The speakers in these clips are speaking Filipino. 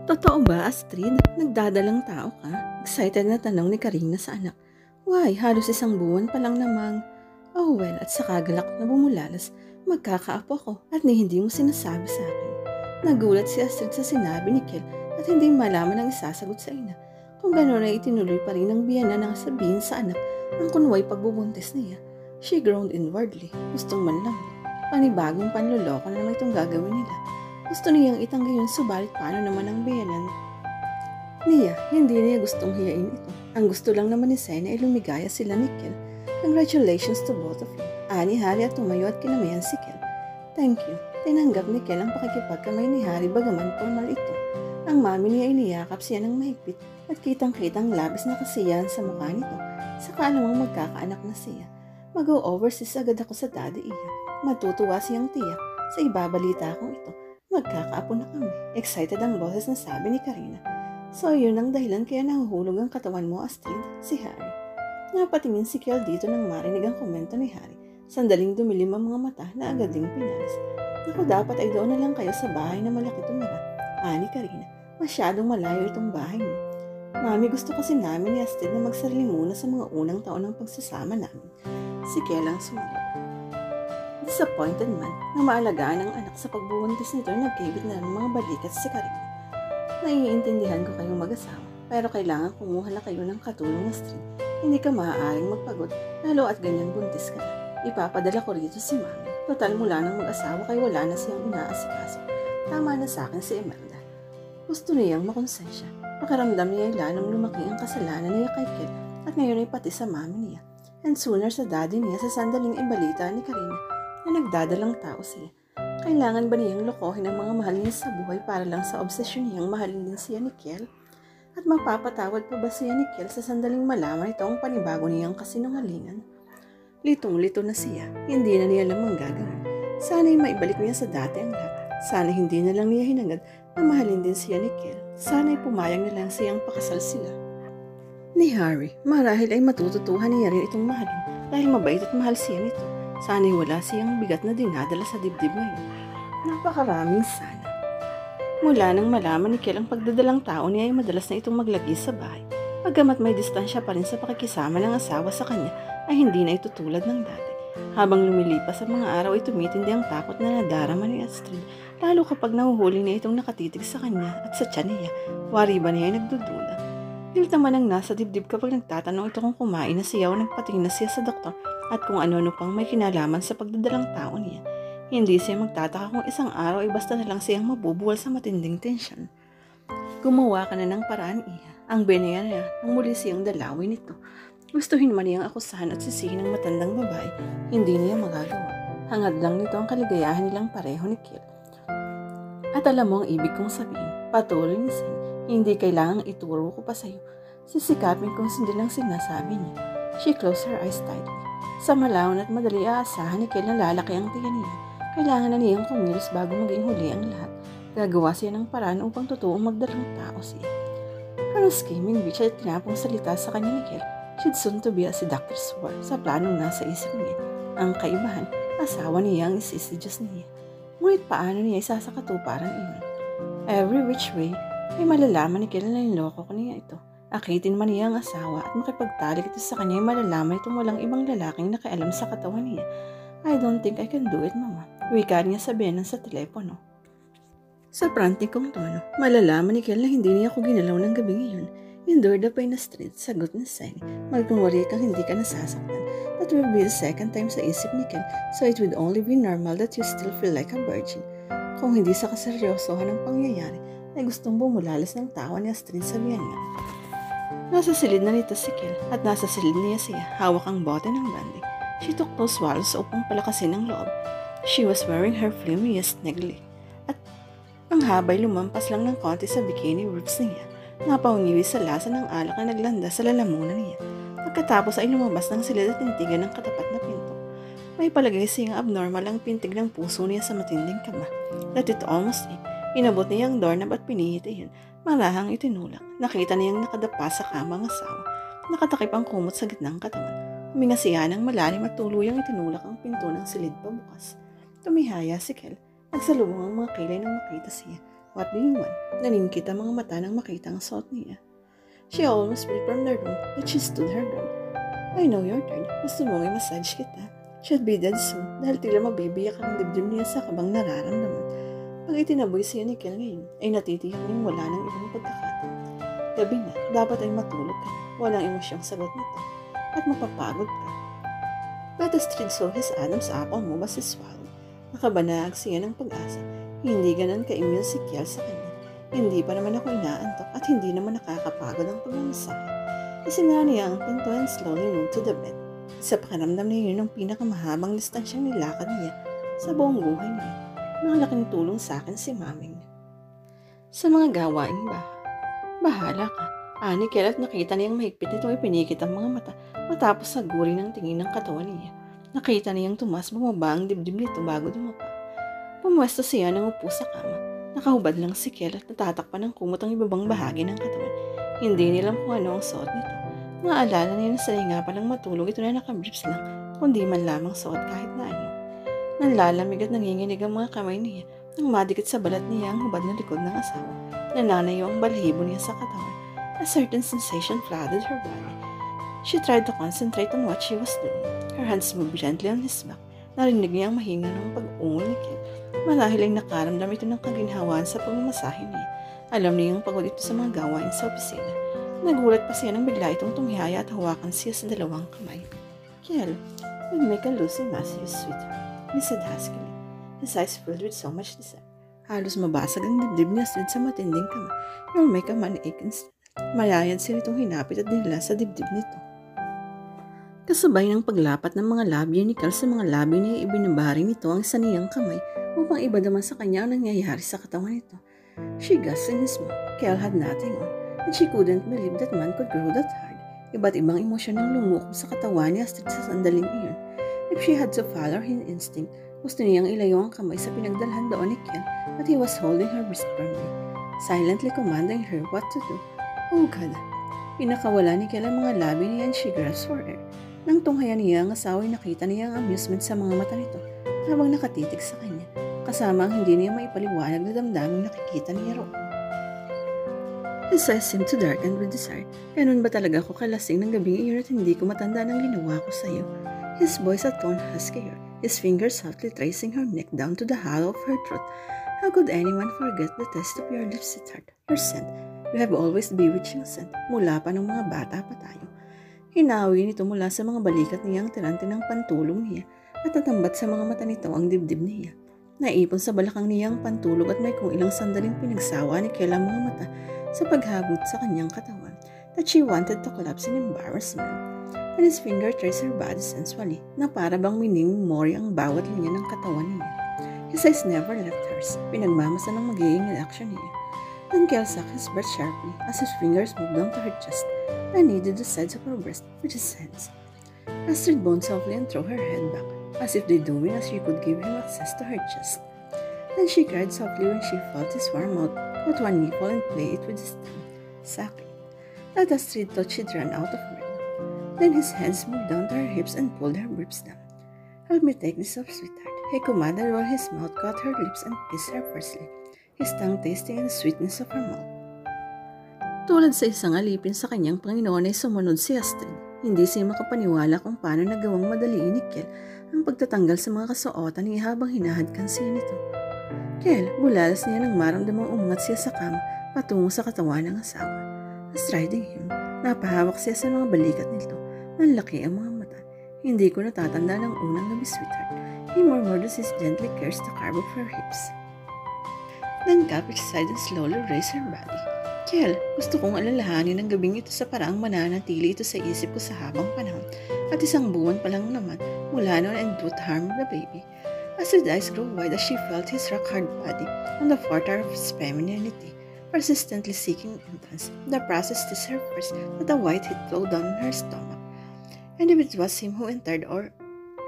Totoo ba, Astrid? Nagdadalang tao ka? Excited na tanong ni Karina sa anak. Why, halos isang buwan pa lang namang. Oh well, at sa kagalak na bumulalas, magkakaapo ako at hindi mo sinasabi sa akin. Nagulat si Astrid sa sinabi ni Kel at hindi malaman ang isasagot sa ina. Kung gano'n ay itinuloy pa rin ng biyana na sabihin sa anak ang kunway pagbubuntis niya. She groaned inwardly. Gustong manlamig. Panibagong panloloko na naman itong gagawin nila. Gusto niyang itanggi yun, subalit paano naman ang biyanan niya? Hindi niya gustong hiyain ito. Ang gusto lang naman ni Sena ay lumigaya sila ni Kel. Congratulations to both of you. Ani Harry at tumayo at kinamayan si Kel. Thank you. Tinanggap ni Kel ang pakikipagkamay ni Harry bagaman formal ito. Ang mami niya ay niyakap siya ng mahigpit at kitang-kitang labis na kasiyahan sa mukha nito. Saka alamang magkakaanak na siya. Mag-o-overseas agad ako sa daddy iya. Matutuwa siyang tiyak. Sa ibabalita kong ito, magkakaapo na kami. Excited ang boses na sabi ni Karina. So yun ang dahilan kaya nahuhulog ang katawan mo, Astrid, si Harry. Napatingin si Kel dito nang marinig ang komento ni Harry. Sandaling dumilim ang mga mata na agad ding pinalis. Naku, dapat ay doon na lang kayo sa bahay na malaki tumira. Ani Karina, masyadong malayo itong bahay niyo. Mami, gusto kasi namin ni Astrid na magsarili muna sa mga unang taon ng pagsasama namin. Si Kel ang sumagot. Disappointed man na maalagaan ang anak sa pagbubuntis nito, nagkibit na ng mga balikat si Karina. Naiintindihan ko kayong mag-asawa, pero kailangan kumuha na kayo ng katulong na Astrid. Hindi ka maaaring magpagod, lalo at ganyan buntis ka na. Ipapadala ko rito si Mami. Total mula ng mag-asawa kay wala na siyang inaasikaso. Tama na sa akin si Imelda. Gusto niyang makonsensya. Pakiramdam niya ay lalong lumaki ang kasalanan niya kay Kel at ngayon ay pati sa mami niya. And sooner sa daddy niya sa sandaling ibalita ni Karina na nagdadalang tao siya. Kailangan ba niyang lokohin ang mga mahal niya sa buhay para lang sa obsesyon niyang mahalin din siya ni Kel? At mapapatawad pa ba siya ni Kel sa sandaling malaman ito ang panibago niyang kasinungalingan? Litong-lito na siya. Hindi na niya alam ang gagawin. Sana'y maibalik niya sa dati ang lahat. Sana hindi na lang niya hinangad na mahalin din siya ni Kel. Sana'y pumayag na lang siyang pakasal sila ni Harry. Marahil ay matututuhan niya rin itong mahalin dahil mabait at mahal siya nito. Sana'y wala siyang bigat na dinadala sa dibdib ngayon. Napakaraming sana. Mula nang malaman ni Kel ang pagdadalang tao niya ay madalas na itong maglagi sa bahay. Bagamat may distansya pa rin sa pakikisama ng asawa sa kanya, ay hindi na ito tulad ng dati. Habang lumilipas ang mga araw ay tumitindi ang takot na nadarama ni Astrid, lalo kapag nahuhuli na itong nakatitig sa kanya at sa tiyan niya. Wari ba niya ay nagdududa? Galit naman ang nasa dibdib kapag nagtatanong ito kung kumain na siya o nagpatingin na siya sa doktor at kung ano-ano pang may kinalaman sa pagdadalang tao niya. Hindi siya magtataka kung isang araw ay basta na lang siyang mabubuwal sa matinding tensyon. Gumawa ka na ng paraan iya. Ang binaya niya nang muli siyang dalawin nito. Gustuhin man niyang akusahan at sisihin ng matandang babae, hindi niya magagawa. Hangad lang nito ang kaligayahan nilang pareho ni Kel. At alam mo ang ibig kong sabihin, patuloy ni Sen, hindi kailangang ituro ko pa sa'yo. Sisikapin kong sundin ang sinasabi niya. She closed her eyes tightly. Sa malawon at madali aasahan ni Kel na lalaki ang tiyan niya. Kailangan na niyang kumilos bago maging huli ang lahat. Gagawa siya ng paraan upang totoong magdalang tao siya. Pero scheming bitch at tinapong salita sa kanya ni Kel. She'd soon to be si Dr. Swart sa planong nasa isip niya. Ang kaibahan, asawa niya ang isisidyos niya. Ngunit paano niya isasakatuparan iyon? Every which way, ay malalaman ni Kel na niloko ko niya ito. Akitin man niya ang asawa at makipagtalik ito sa kanya ay malalaman itong walang ibang lalaking nakialam sa katawan niya. I don't think I can do it, Mama. Wika niya sabihin sa telepono. Sa prantik kong tono, malalaman ni Kel na hindi niya ako ginalaw ng gabi ngayon. Endure the pain na Astrid, sagot ni Sen. Magkunwari kang hindi ka nasasaktan. That will be the second time sa isip ni Kel, so it would only be normal that you still feel like a virgin. Kung hindi sa kaseryosohan ng pangyayari, ay gustong bumulalas ng tawa ni Astrid sa niya. Nasa silid na nito si Kel at nasa silid niya siya, hawak ang bote ng brandy. She took 2 swallows upang palakasin ang loob. She was wearing her flimmiest necklie at ang habay lumampas lang ng konti sa bikini ribs niya. Napaungiwi sa lasa ng alak na naglanda sa lalamunan niya. Pagkatapos ay lumabas ng silid at tintigan ng katapat na pinto. May palagay siyang abnormal ang pintig ng puso niya sa matinding kaba. That it almost ache. Inabot niya ang doorknob at pinihit iyon. Marahang itinulak. Nakita niyang nakadapa sa kama ang asawa. Nakatakip ang kumot sa gitnang katawan. Huminga siya ng malalim at tuluyang itinulak ang pinto ng silid pabukas. Tumihaya si Kel. Nagsalubong ang mga kilay nang makita siya. What do you want? Naningkit ang mga mata nang makita ang suot niya. She almost fled from the room, but she stood her ground. I know you're tired. Gusto mong i-massage kita. She'll be dead soon dahil tila mabibiyak ang dibdib niya sa kabang nararamdaman. Pag itinaboy siya ni Kel ngayon, ay natitiyak niyang wala ng ibang pagkakataon. Gabi na, dapat ay matulog ka. Walang emosyong sagot nito. At mapapagod ka. But Astrid saw his Adam's apple mo ba si swallow? Nakabanag siya ng pag-asa. Hindi ganun ka-immune si Kel sa kanya. Hindi pa naman ako inaantok at hindi naman nakakapagod ang pagmamasahe. Isinara niya ang pinto and slowly moved to the bed. Sa pakiramdam niya yun ang pinakamahabang distansyang nilakad niya sa buong buhay niya. Nakalaking tulong sa akin si maming. Sa mga gawaing bahala ka. Ani Kel at nakita niyang mahigpit nitong ipinikit ang mga mata matapos saguri ng tingin ng katawan niya. Nakita niyang tumas bumaba ang dibdib nito bago dumapa. Pumwesto siya ng upo sa kama. Nakahubad lang si Kel at natatakpan ng kumot ang ibabang bahagi ng katawan. Hindi nilang kung ano ang suot nito. Naalala niya na sanay nga palang matulog ito na nakabriefs lang, kundi man lamang suot kahit na ano. Nanlalamig at nanginginig ang mga kamay niya nang madikit sa balat niya ang hubad na likod ng asawa. Nananayo ang balahibo niya sa katawan. A certain sensation flooded her body. She tried to concentrate on what she was doing. Her hands moved gently on his back. Narinig niya ang mahinga ng pag-ungol ni Kel. Marahil ay nakaramdam ito ng kaginhawaan sa pagmamasahe niya. Alam niya yung pagod ito sa mga gawain sa opisina. Nagulat pa siya nang bigla itong tumihaya at hawakan siya sa dalawang kamay. Kel, you'll make a Lucy Matthews, sweetheart, he said huskily. His eyes filled with so much desire. Halos mabasag ang dibdib niya sa matinding kama. You'll make a man ache instead. Mayayad siya itong hinapit at dinala sa dibdib nito. Kasabay ng paglapat ng mga labi ni Kel sa mga labi niya, ibinabari nito ang isa niyang kamay upang ibadaman sa kanya ang nangyayari sa katawan nito. She gasped in his mouth. Kel had nothing on, and she couldn't believe that man could grow that hard. Iba't ibang emosyon ang lumukob sa katawan niya sa sandaling iyon. If she had to follow her instinct, gusto niyang ilayo ang kamay sa pinagdalhan doon ni Kel at he was holding her wrist firmly, silently commanding her what to do. Oh God! Pinakawala ni Kel ang mga labi niya and she grasped for air. Nang tunghayan niya ang asawa, nakita niya ang amusement sa mga mata nito habang nakatitig sa kanya, kasama ang hindi niya maipaliwanag na damdaming nakikita niya roon. His eyes seemed to darken with desire. Ganun ba talaga ako kalasing ng gabing iyon at hindi ko matanda ng ginawa ko sa iyo? His voice a tone huskier, his fingers softly tracing her neck down to the hollow of her throat. How could anyone forget the taste of your lips, sweetheart? Your scent. You have always bewitching scent, mula pa ng mga bata pa tayo. Hinawi nito mula sa mga balikat niya ang tirante ng pantulong niya at natambat sa mga mata nito ang dibdib niya. Naipon sa balakang niya ang pantulog at may kung ilang sandaling pinagsawa ni Kel ang mga mata sa paghagot sa kanyang katawan that she wanted to collapse in embarrassment. And his finger traced her body sensually na para bang minimemorya ang bawat linya ng katawan niya. His eyes never left hers, pinagmamasa ng magiging reaction niya. Then Kel sucked his breath sharply as his fingers moved down to her chest and kneaded the sides of her breast with his hands. Astrid moaned softly and threw her head back, as if doing as she could give him access to her chest. Then she cried softly when she felt his warm mouth put one nipple and play it with his tongue, sucking. At Astrid thought she'd run out of breath. Then his hands moved down to her hips and pulled her ribs down. Help me take this off, sweetheart, he commanded while his mouth caught her lips and kissed her fiercely, his tongue tasting the sweetness of her mouth. Tulad sa isang alipin sa kanyang Panginoon ay sumunod si Astrid. Hindi siya makapaniwala kung paano nagawang madaliin ni Kel ang pagtatanggal sa mga kasuotan niya habang hinahadkan siya nito. Kel, bulalas niya nang maramdamang umangat siya sa kama patungo sa katawan ng asawa. Striding him, napahawak siya sa mga balikat nito. Nanlaki ang mga mata. Hindi ko natatanda ng unang gabi, sweetheart. He murmured as he gently caressed the curve of her hips. Then cupped each side and slowly raised her body. Kel, gusto kong alalahanin ang gabing ito sa paraang mananatili ito sa isip ko sa habang panahon at isang buwan pa lang naman mula noon and would harm the baby. As her eyes grew wide as she felt his rock-hard body on the forte of his femininity, persistently seeking entrance, the process to her first that a white heat flowed down her stomach. And if it was him who entered or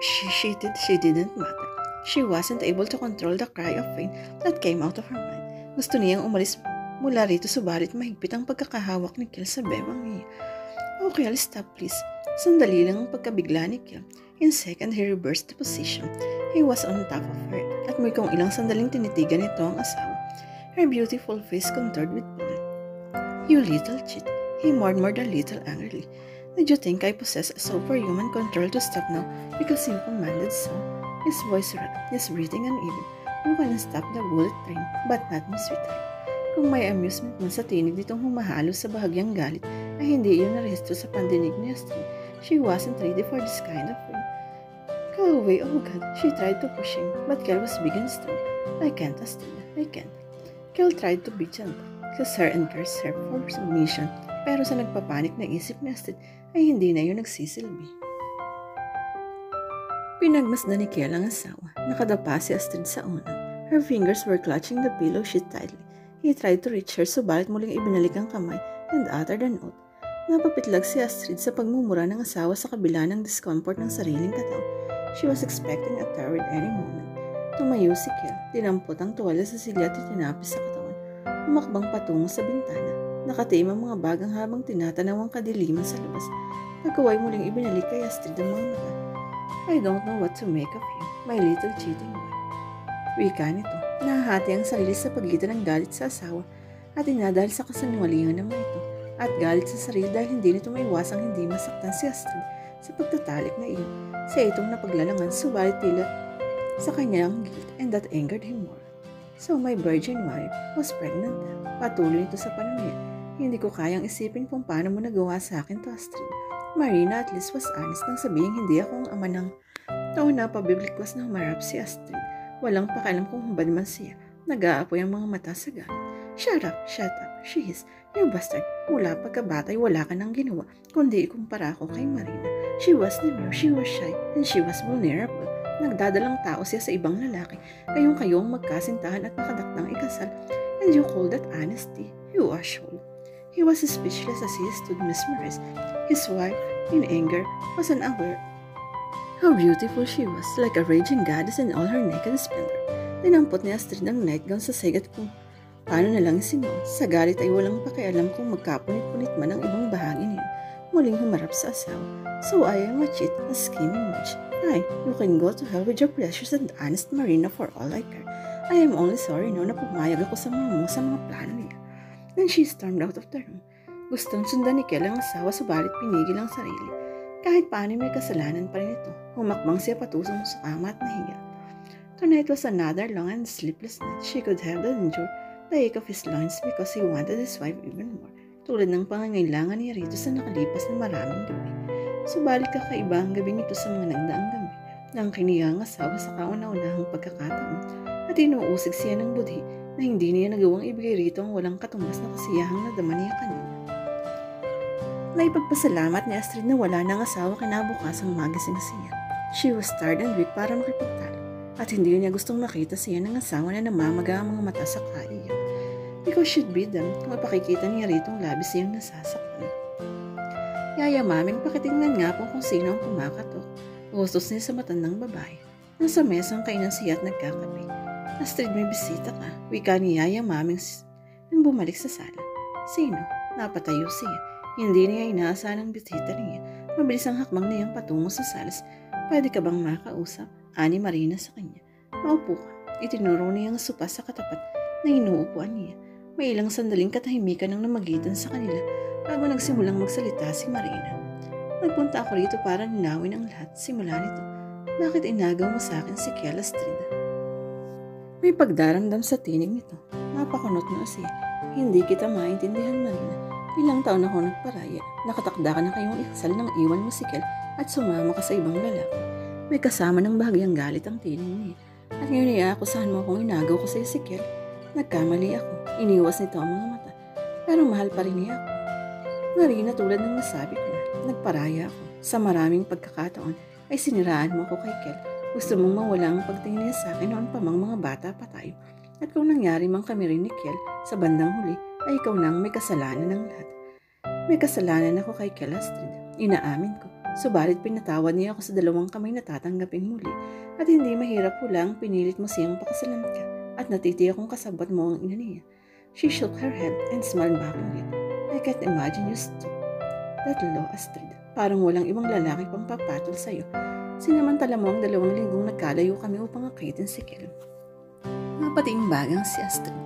she didn't matter. She wasn't able to control the cry of pain that came out of her mind. Gusto niyang umalis mula rito subalit mahigpit ang pagkakahawak ni Kel sa bewang niya. Oh, Kel, stop please. Sandali lang ang pagkabigla ni Kel. In second, he reversed the position. He was on top of her at may kung ilang sandaling tinitigan nito ang asawa. her beautiful face contoured with blood. "You little cheat," he murmured a little angrily. "Did you think I possess a superhuman control to stop now because you commanded so?" His voice racked, his breathing uneven. "You can stop the bullet train, but not me, sweetheart." Kung may amusement man sa tinig nitong humahalo sa bahagyang galit, ay hindi iyon narehistro sa pandinig ni Astrid. She wasn't ready for this kind of thing. "Go away, oh God," she tried to push him, but Kel was big and strong. "I can't, Astrid, I can't." Kel tried to be gentle, kiss her and curse her for submission, pero sa nagpapanik na isip ni Astrid ay hindi na yun nagsisilbi. Pinagmasdan ni Kel ang asawa. Nakadapa si Astrid sa unan. Her fingers were clutching the pillow sheet tightly. He tried to reach her, subalit muling ibinalik ang kamay and uttered an oath. Napapitlag si Astrid sa pagmumura ng asawa sa kabila ng discomfort ng sariling katawan. She was expecting a terror at any moment. Tumayo si Kel, dinampot ang tuwalya sa silya at itinapis sa katawan. Humakbang patungo sa bintana. Nakatiim ang mga bagang habang tinatanaw ang kadiliman sa labas. Pagkaway muling ibinalik kay Astrid ang mga mata. "I don't know what to make of you, my little cheating wife." Wika nito. Nahahati ang sarili sa pagitan ng galit sa asawa at inadahil sa kasinungalingan naman ito at galit sa sarili dahil hindi nito maiwasang hindi masaktan si Astrid sa pagtatalik na iyon sa itong napaglalangan, subalit tila sa kanyang guilt, and that angered him more. "So my virgin wife was pregnant na." Patuloy nito sa pananaya. "Hindi ko kayang isipin kung paano mo nagawa sa akin to, Astrid." Marina at least was honest nang sabihin hindi ako ang ama ng taon na pabiblikwas na humarap si Astrid. Walang pakialam kung hubad man siya. Nag-aapoy ang mga mata sa galit. Shut up, she hissed. "You bastard, mula pagkabatay wala ka nang ginawa, kundi ikumpara ko kay Marina. She was demure, she was shy, and she was vulnerable. Nagdadalang tao siya sa ibang lalaki, kayong-kayo ang magkasintahan at nakadaktang ikasal, and you call that honesty, you asshole." He was speechless as he stood mesmerized. His wife, in anger, was unaware how beautiful she was, like a raging goddess in all her naked splendor. Dinampot ni Astrid ang nightgown sa sagat kung paano na lang sinuot. Sa galit ay walang pakialam kung magkapunit-punit man ang ibang bahagi niya. Muling humarap sa asawa. "So I am a cheat, a scheming witch. Fine, you can go to hell with your precious and honest Marina for all I care. I am only sorry now na pumayag ako sa mga plano niya." Then she stormed out of the room. Gustong sundan ni Kel ang asawa, subalit pinigil ang sarili. Kahit paano may kasalanan pa rin ito. Humakbang siya patusong sa kama at nahiga. Tonight was another long and sleepless night. She could have endured the ache of his loins because he wanted his wife even more. Tulad ng pangangailangan niya rito sa nakalipas na maraming gabi. Subalit kakaiba ang gabing ito sa mga nagdaang gabi. Nang kinigang asawa sa kauna-unahang pagkakataon at inuusig siya ng budhi na hindi niya nagawang ibigay rito ang walang katumbas na kasiyahang nadama niya kanina. Naipagpasalamat ni Astrid na wala ng asawa kinabukasang magising siya. She was tired and weak para makipagtalo, at hindi niya gustong makita siya ng asawa na namamaga ang mga mata sa kaiya. Because she'd be them kung mapakikita niya rito ang labis siyang nasasaktan. "Yaya, maming pakitingnan nga po kung sino ang kumakatok." Gustos niya sa matandang babae. Nasa mesang kainan siya at nagkakape. "Astrid, may bisita ka," wika ni Yaya maming nang bumalik sa sala. "Sino?" Napatayo siya. Hindi niya inaasahan ang bisita niya. Mabilis ang hakbang niyang patungo sa salas. "Pwede ka bang makausap?" ani Marina sa kanya. "Maupo ka." Itinuro niya ang sopa sa katapat na inuupuan niya. May ilang sandaling katahimikan ang namagitan sa kanila bago nagsimulang magsalita si Marina. "Nagpunta ako rito para linawin ang lahat. Simula nito, bakit inagaw mo sa akin si Kel, Astrid?" May pagdaramdam sa tinig nito. Napakunot na siya. "Hindi kita maintindihan, Marina. Ilang taon ako nagparaya. Nakatakda ka na kayong ikasal nang iwan mo si Kel at sumama ka sa ibang lalaki." May kasama ng bahagyang galit ang tinig niya. "At ngayon iaakusahan mo akong inagaw ko sa si Kel." Nagkamali ako. Iniwas nito ang mga mata. "Pero mahal pa rin niya ako." "Marina, tulad ng nasabi ko na, nagparaya ako. Sa maraming pagkakataon ay siniraan mo ako kay Kel. Gusto mong mawala ang pagtingin niya sa akin noon pa mang mga bata pa tayo. At kung nangyari mang kami rin ni Kel sa bandang huli, ay ikaw nang may kasalanan ng lahat." "May kasalanan ako kay Kel, Astrid. Inaamin ko. Subalit pinatawad niya ako sa dalawang kamay na tatanggapin muli. At hindi mahirap po lang pinilit mo siyang pakasalan ka. At natitiyak kong kasabot mo ang ina niya." She shook her head and smiled back. "I can't imagine you stoop that low, Astrid. Parang walang ibang lalaki pang papatol sa'yo. Sinamantala mo ang 2 linggong nagkalayo kami upang akitin si Kel." Napatiimbagang si Astrid.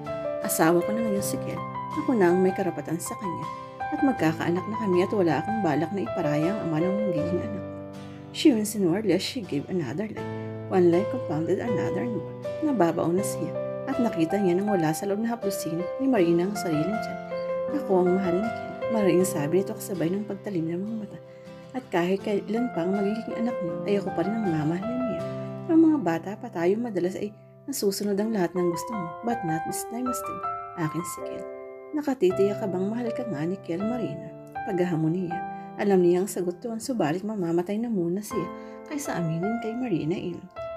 Asawa ko na ngayon si Kel. Ako na ang may karapatan sa kanya. At magkakaanak na kami at wala akong balak na iparaya ang ama ng magiging anak. She winced inwardly as she gave another lie. One lie compounded another and more. Nababaon na siya at nakita niya nang wala sa loob na haplusin ni Marina ang sariling tiyan. Ako ang mahal ni Kel. Maraming sabi nito kasabay ng pagtalim ng mga mata. At kahit kailan pa ang magiging anak niyo, ay ako pa rin ang mamahalin niya. Ang mga bata pa tayo madalas ay nasusunod ang lahat ng gusto mo, but not this time still. Akin si Kel. Nakatitiya ka bang mahal ka nga ni Kel, Marina? Paghahamon niya. Alam niya ang sagot doon, subalit mamamatay na muna siya kaysa aminin kay Marina Ilon.